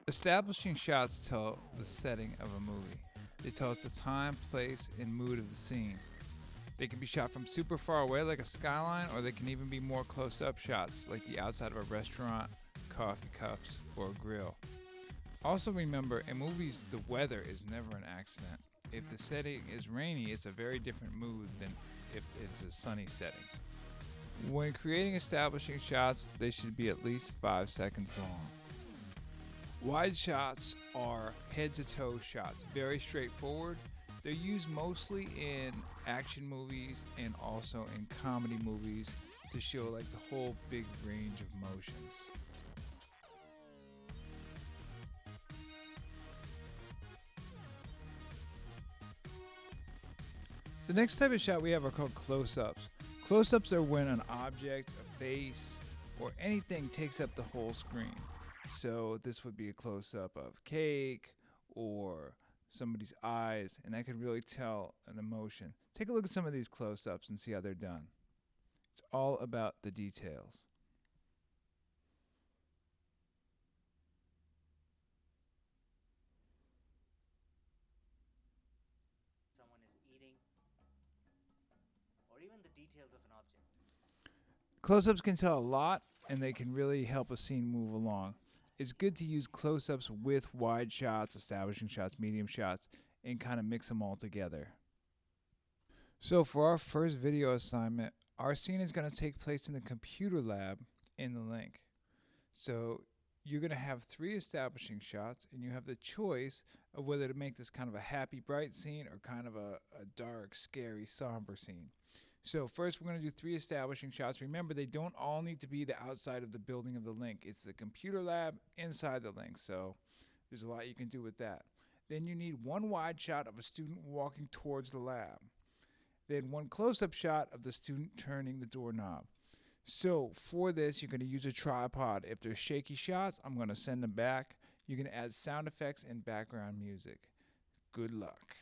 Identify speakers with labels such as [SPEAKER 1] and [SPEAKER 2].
[SPEAKER 1] Establishing shots tell the setting of a movie. They tell us the time, place, and mood of the scene. They can be shot from super far away like a skyline, or they can even be more close-up shots like the outside of a restaurant, coffee cups, or a grill. Also remember, in movies, the weather is never an accident. If the setting is rainy, it's a very different mood than if it's a sunny setting. When creating establishing shots, they should be at least 5 seconds long. Wide shots are head to toe shots, very straightforward. They're used mostly in action movies and also in comedy movies to show like the whole big range of motions. The next type of shot we have are called close-ups. Close-ups are when an object, a face, or anything takes up the whole screen. So this would be a close-up of cake or somebody's eyes, and that could really tell an emotion. Take a look at some of these close-ups and see how they're done. It's all about the details.
[SPEAKER 2] Someone is eating, or even the details of an object.
[SPEAKER 1] Close-ups can tell a lot, and they can really help a scene move along. It's good to use close-ups with wide shots, establishing shots, medium shots, and kind of mix them all together. So for our first video assignment, our scene is going to take place in the computer lab in the link. So you're going to have 3 establishing shots, and you have the choice of whether to make this kind of a happy, bright scene or kind of a dark, scary, somber scene. So first we're going to do 3 establishing shots. Remember, they don't all need to be the outside of the building of the link. It's the computer lab inside the link. So there's a lot you can do with that. Then you need 1 wide shot of a student walking towards the lab. Then 1 close-up shot of the student turning the doorknob. So for this, you're going to use a tripod. If there's shaky shots, I'm going to send them back. You can add sound effects and background music. Good luck.